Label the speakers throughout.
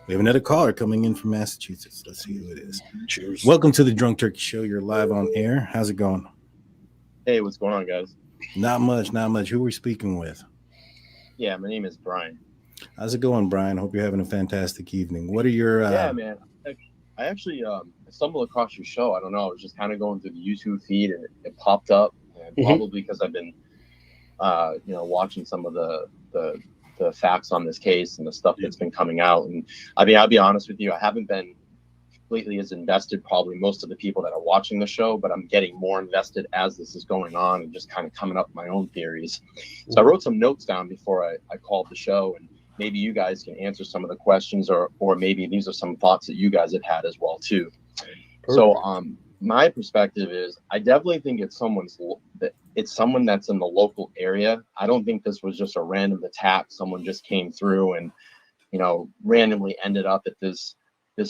Speaker 1: We have another caller coming in from Massachusetts. Let's see who it is.
Speaker 2: Cheers.
Speaker 1: Welcome to the Drunk Turkey Show. You're live on air. How's it going?
Speaker 3: Hey, what's going on, guys?
Speaker 1: Not much, not much. Who are we speaking with?
Speaker 3: Yeah, my name is Brian.
Speaker 1: How's it going, Brian? Hope you're having a fantastic evening. What are your...
Speaker 3: Yeah, man. I actually stumbled across your show. I don't know. I was just kind of going through the YouTube feed, and it popped up. And probably because I've been, watching some of the facts on this case and the stuff that's been coming out. And I mean, I'll be honest with you, I haven't been completely as invested probably most of the people that are watching the show, but I'm getting more invested as this is going on and just kind of coming up with my own theories. So I wrote some notes down before I called the show, and maybe you guys can answer some of the questions, or maybe these are some thoughts that you guys have had as well too. Perfect. So my perspective is I definitely think it's someone that's in the local area. I don't think this was just a random attack. Someone just came through and, randomly ended up at this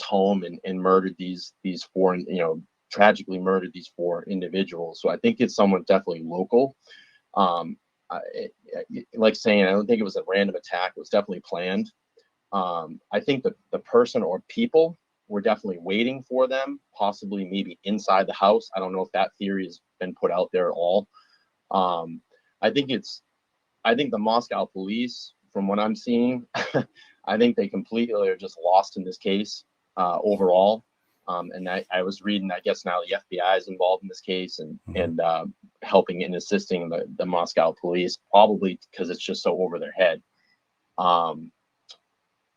Speaker 3: home and murdered these four, tragically murdered these four individuals. So I think it's someone definitely local. Like saying, I don't think it was a random attack. It was definitely planned. I think the person or people were definitely waiting for them, possibly maybe inside the house. I don't know if that theory has been put out there at all. I think the Moscow police, from what I'm seeing, I think they completely are just lost in this case overall. And I was reading, I guess now the FBI is involved in this case and helping and assisting the Moscow police, probably because it's just so over their head.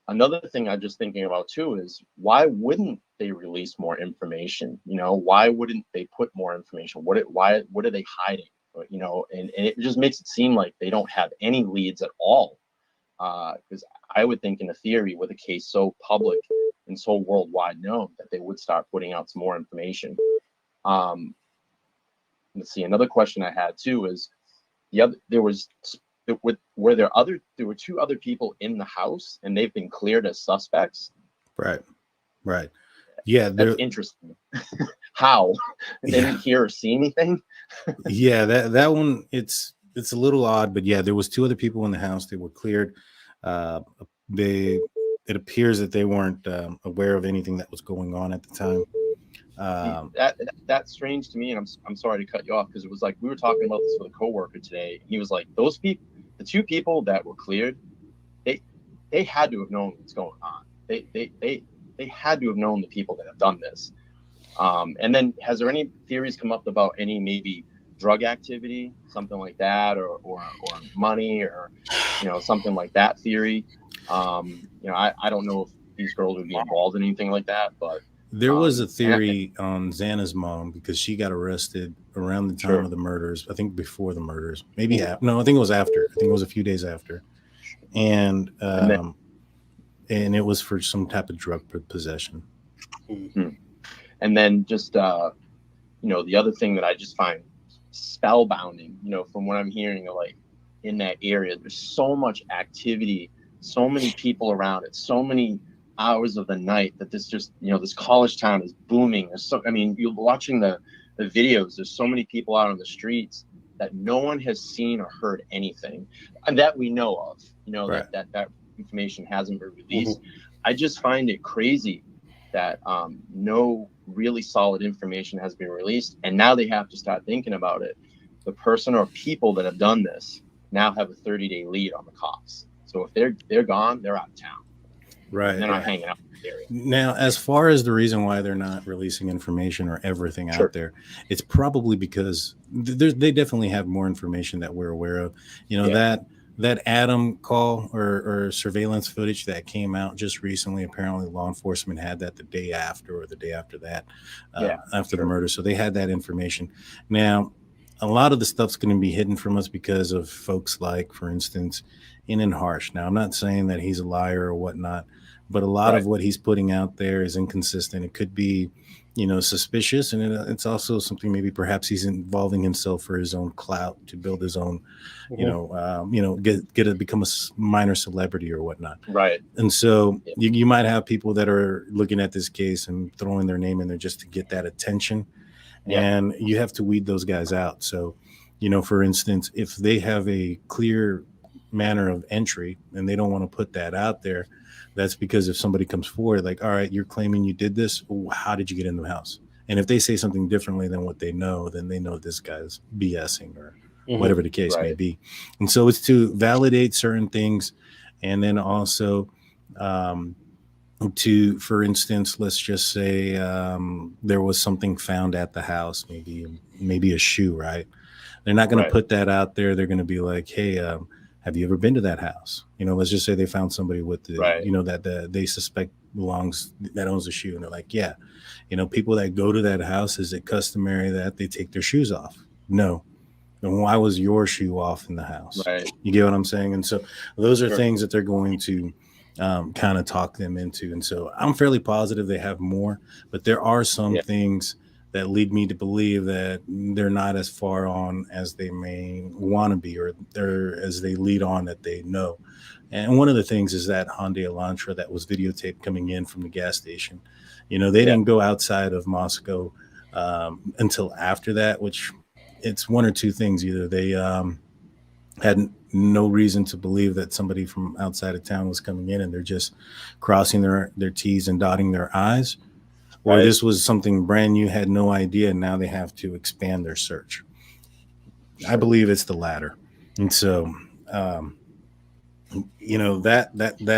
Speaker 3: Another thing I'm just thinking about too is why wouldn't they release more information? Why wouldn't they put more information? What are they hiding? And it just makes it seem like they don't have any leads at all. Because I would think in a theory with a case so public and so worldwide known that they would start putting out some more information. Let's see. Another question I had too is there were two other people in the house and they've been cleared as suspects.
Speaker 1: Right. Yeah,
Speaker 3: that's interesting. How they didn't hear or see anything?
Speaker 1: Yeah, that one it's a little odd, but yeah, there was two other people in the house. They were cleared. It appears that they weren't aware of anything that was going on at the time.
Speaker 3: That's strange to me, and I'm sorry to cut you off, because it was like we were talking about this with a coworker today. He was like, those people, the two people that were cleared, they had to have known what's going on. They had to have known the people that have done this. And then, has there any theories come up about any maybe drug activity, something like that, or money, or something like that theory? I don't know if these girls would be involved in anything like that, but
Speaker 1: there was a theory on Xana's mom, because she got arrested around the time of the murders. I think before the murders, maybe no, I think it was after. I think it was a few days after, and it was for some type of drug possession.
Speaker 3: Mm-hmm. And then just the other thing that I just find spellbinding, from what I'm hearing, like in that area, there's so much activity, so many people around it, so many hours of the night that this just, this college town is booming. You're watching the videos, there's so many people out on the streets that no one has seen or heard anything, and that we know of, right. that information hasn't been released. Mm-hmm. I just find it crazy that no really solid information has been released, and now they have to start thinking about it. The person or people that have done this now have a 30-day lead on the cops. So if they're gone, they're out of town.
Speaker 1: Right.
Speaker 3: And they're not hanging out in the area.
Speaker 1: Now, as far as the reason why they're not releasing information or everything out there, it's probably because they definitely have more information that we're aware of. That Adam call or surveillance footage that came out just recently, apparently law enforcement had that the day after or the day after that, after the murder. So they had that information. Now, a lot of the stuff's going to be hidden from us because of folks like, for instance, Ian Harsh. Now, I'm not saying that he's a liar or whatnot, but a lot of what he's putting out there is inconsistent. It could be, suspicious, and it's also something maybe perhaps he's involving himself for his own clout to build his own, become a minor celebrity or whatnot.
Speaker 3: Right.
Speaker 1: And so you might have people that are looking at this case and throwing their name in there just to get that attention. Yeah. And you have to weed those guys out. So, for instance, if they have a clear manner of entry, and they don't want to put that out there. That's because if somebody comes forward, like, all right, you're claiming you did this. How did you get in the house? And if they say something differently than what they know, then they know this guy's BSing or whatever the case may be. And so it's to validate certain things. And then also, for instance, let's just say there was something found at the house, maybe a shoe, right? They're not going to put that out there. They're going to be like, hey, have you ever been to that house? Let's just say they found somebody with that they suspect that owns a shoe. And they're like, yeah, people that go to that house, is it customary that they take their shoes off? No. Then why was your shoe off in the house? You get what I'm saying? And so those are things that they're going to kind of talk them into. And so I'm fairly positive they have more, but there are some things that lead me to believe that they're not as far on as they may want to be, or as they lead on that they know. And one of the things is that Hyundai Elantra that was videotaped coming in from the gas station. They didn't go outside of Moscow until after that, which it's one or two things. Either they had no reason to believe that somebody from outside of town was coming in, and they're just crossing their T's and dotting their I's, or this was something brand new, had no idea, and now they have to expand their search. I believe it's the latter. And so, that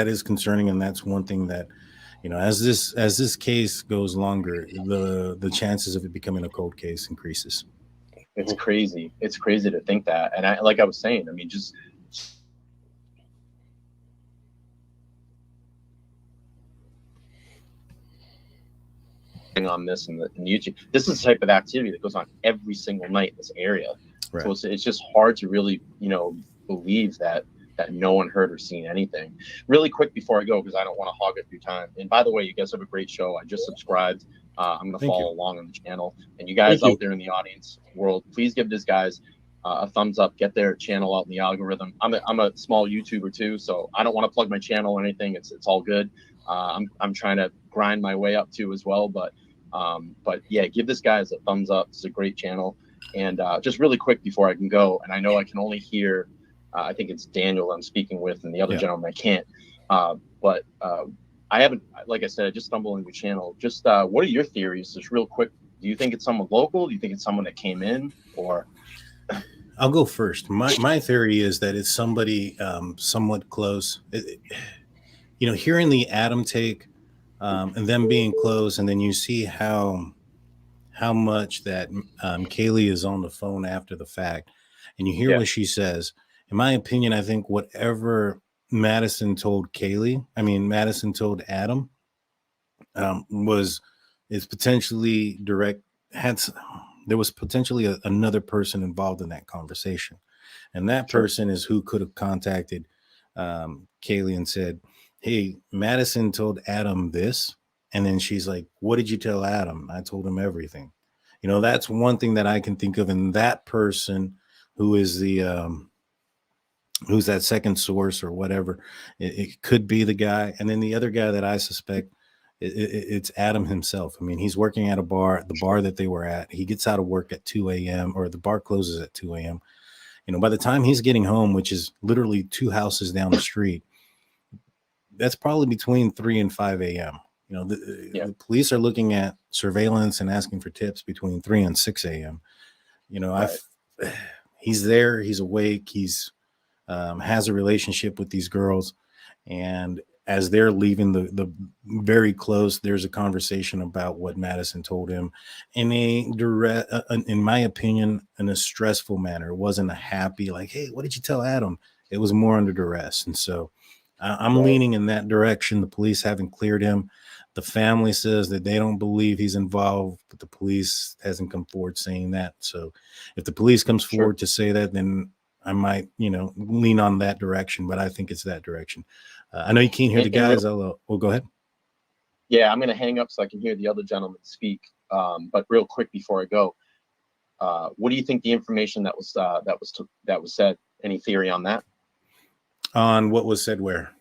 Speaker 1: is concerning. And that's one thing that, as this case goes longer, the chances of it becoming a cold case increases.
Speaker 3: It's crazy. It's crazy to think that. And like I was saying, I mean, just on this and the YouTube, this is the type of activity that goes on every single night in this area. Right. So it's just hard to really, believe that no one heard or seen anything. Really quick before I go, because I don't want to hog up your time. And by the way, you guys have a great show. I just subscribed. I'm going to follow along on the channel. And you guys out there in the audience world, please give these guys a thumbs up. Get their channel out in the algorithm. I'm a small YouTuber too, so I don't want to plug my channel or anything. It's all good. I'm trying to grind my way up too as well. But yeah, give this guys a thumbs up. It's a great channel. And just really quick before I can go, and I know I can only hear, I think it's Daniel I'm speaking with, and the other gentleman I can't. But I haven't, like I said, I just stumbled into your channel. Just what are your theories? Just real quick. Do you think it's someone local? Do you think it's someone that came in, or?
Speaker 1: I'll go first. My theory is that it's somebody somewhat close. Hearing the Adam take and them being close, and then you see how much that Kaylee is on the phone after the fact, and you hear what she says. In my opinion, I think whatever Madison told Adam is potentially direct. There was potentially another person involved in that conversation, and that person is who could have contacted Kaylee and said, hey, Madison told Adam this. And then she's like, what did you tell Adam? I told him everything. That's one thing that I can think of. And that person who is who's that second source or whatever, it could be the guy. And then the other guy that I suspect, it's Adam himself. I mean, he's working at the bar that they were at. He gets out of work at 2 a.m. or the bar closes at 2 a.m. By the time he's getting home, which is literally 2 houses down the street, that's probably between 3 and 5 a.m. The police are looking at surveillance and asking for tips between 3 and 6 a.m. He's there, he's awake, he's has a relationship with these girls, and as they're leaving the very close, there's a conversation about what Madison told him in a direct, in my opinion, in a stressful manner. It wasn't a happy, like, hey, what did you tell Adam? It was more under duress. And so I'm leaning in that direction. The police haven't cleared him. The family says that they don't believe he's involved, but the police hasn't come forward saying that. So if the police comes forward to say that, then I might, lean on that direction, but I think it's that direction. I know you can't hear the guys. Go ahead.
Speaker 3: Yeah, I'm going to hang up so I can hear the other gentleman speak. But real quick before I go, what do you think the information that was said? Any theory on that?
Speaker 1: On what was said where?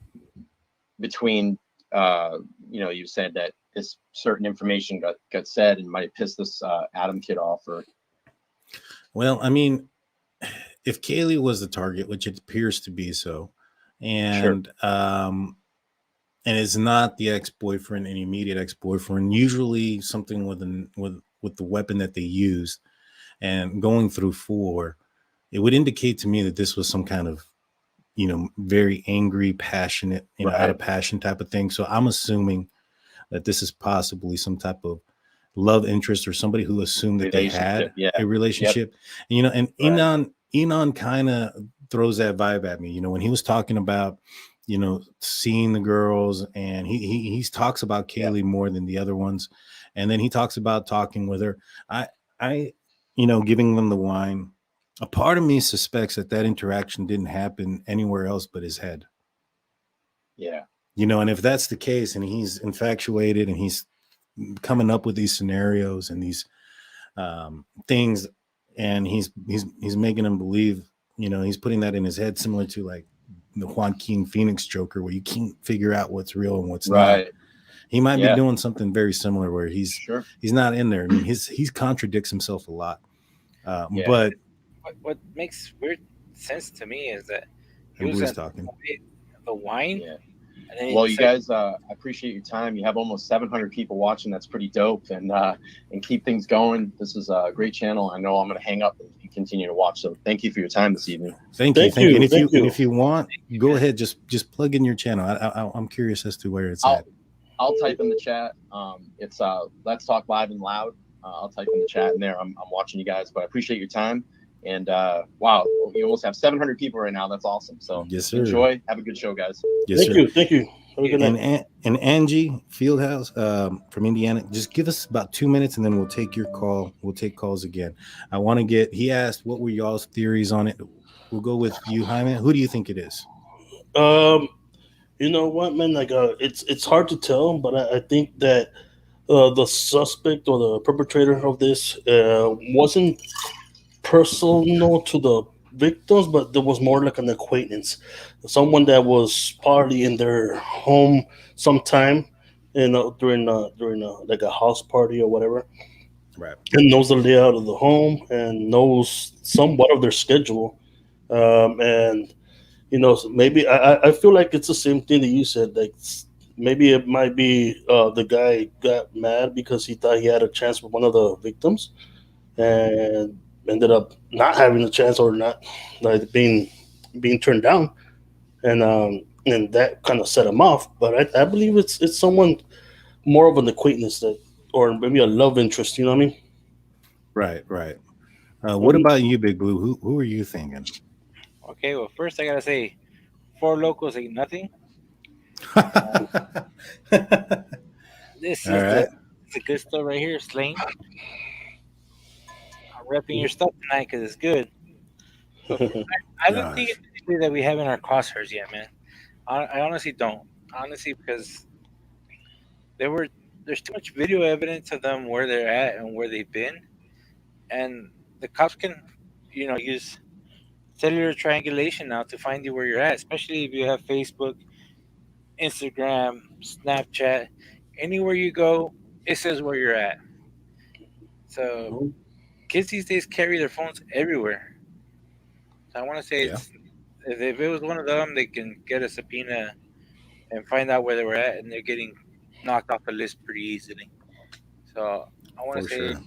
Speaker 3: Between, you said that this certain information got said and might have pissed this Adam kid off, or.
Speaker 1: Well, I mean, if Kaylee was the target, which it appears to be so,
Speaker 3: Sure.
Speaker 1: and it's not the ex-boyfriend, an immediate ex-boyfriend, usually something with the weapon that they used and going through four, it would indicate to me that this was some kind of, very angry, passionate, out
Speaker 3: Right.
Speaker 1: of passion type of thing. So I'm assuming that this is possibly some type of love interest or somebody who assumed that they
Speaker 3: Relationship.
Speaker 1: had
Speaker 3: Yeah.
Speaker 1: a
Speaker 3: Yep.
Speaker 1: relationship. And
Speaker 3: Right.
Speaker 1: Enon kind of throws that vibe at me. When he was talking about, seeing the girls, and he talks about
Speaker 3: Yeah.
Speaker 1: Kaylee more than the other ones, and then he talks about talking with her. I giving them the wine. A part of me suspects that interaction didn't happen anywhere else but his head.
Speaker 3: Yeah.
Speaker 1: And if that's the case, and he's infatuated, and he's coming up with these scenarios and these things, and he's making him believe, he's putting that in his head, similar to like the Joaquin Phoenix Joker, where you can't figure out what's real and what's not.
Speaker 3: Right.
Speaker 1: He might be
Speaker 3: Yeah.
Speaker 1: doing something very similar, where
Speaker 3: Sure.
Speaker 1: he's not in there. I mean, he's contradicts himself a lot,
Speaker 3: Yeah.
Speaker 1: but
Speaker 2: What makes weird sense to me is that he
Speaker 1: and
Speaker 2: was
Speaker 1: Blue's
Speaker 2: at
Speaker 1: talking.
Speaker 2: the wine,
Speaker 3: Yeah.
Speaker 2: and then he
Speaker 3: Well, you
Speaker 2: decided,
Speaker 3: guys, I appreciate your time. You have almost 700 people watching. That's pretty dope, and keep things going. This is a great channel. I know I'm going to hang up if you continue to watch. So thank you for your time this evening.
Speaker 1: Thank you. And if
Speaker 4: Thank
Speaker 1: and
Speaker 4: you.
Speaker 1: if you want,
Speaker 2: you,
Speaker 1: go
Speaker 2: man.
Speaker 1: ahead. Just plug in your channel. I'm curious as to where it's
Speaker 3: I'll
Speaker 1: at.
Speaker 3: I'll type in the chat. It's Let's Talk Live and Loud. I'll type in the chat in there. I'm watching you guys, but I appreciate your time. And wow, you almost have 700 people right now. That's awesome. So
Speaker 1: Yes, sir.
Speaker 3: enjoy. Have a good show, guys.
Speaker 1: Yes,
Speaker 4: Thank
Speaker 1: sir.
Speaker 4: you. Thank you. Have a good night.
Speaker 1: And Angie Fieldhouse from Indiana, just give us about 2 minutes, and then we'll take your call. We'll take calls again. I want to get. He asked, "What were y'all's theories on it?" We'll go with you, Jaime. Who do you think it is?
Speaker 4: Um, you know what, man? Like, it's hard to tell, but I think that the suspect or the perpetrator of this wasn't personal to the victims, but there was more like an acquaintance, someone that was probably in their home sometime, during like a house party or whatever,
Speaker 1: Right.
Speaker 4: and knows the layout of the home and knows somewhat of their schedule. And maybe I feel like it's the same thing that you said. Like, maybe it might be the guy got mad because he thought he had a chance with one of the victims, and ended up not having a chance, or not, like, being turned down, and that kind of set him off. But I believe it's someone more of an acquaintance, that, or maybe a love interest. You know what I mean?
Speaker 1: Right. Right.
Speaker 4: What
Speaker 1: What
Speaker 4: do you-
Speaker 1: about you, Big Blue? Who are you thinking?
Speaker 2: okay, well, first I gotta say, four locals ain't nothing. This
Speaker 1: All
Speaker 2: is the
Speaker 1: right.
Speaker 2: it's the good stuff right here, Slane. I'm repping your stuff tonight because it's good. But I don't think
Speaker 1: Gosh.
Speaker 2: it's anybody that we have in our crosshairs yet, man. I honestly don't. Honestly, because there were there's too much video evidence of them where they're at and where they've been, and the cops can, use cellular triangulation now to find you where you're at, especially if you have Facebook, Instagram, Snapchat, anywhere you go, it says where you're at. So kids these days carry their phones everywhere. So I want to say
Speaker 1: Yeah.
Speaker 2: it's if it was one of them, they can get a subpoena and find out where they were at, and they're getting knocked off the list pretty easily. So I want
Speaker 1: For
Speaker 2: to say
Speaker 1: sure.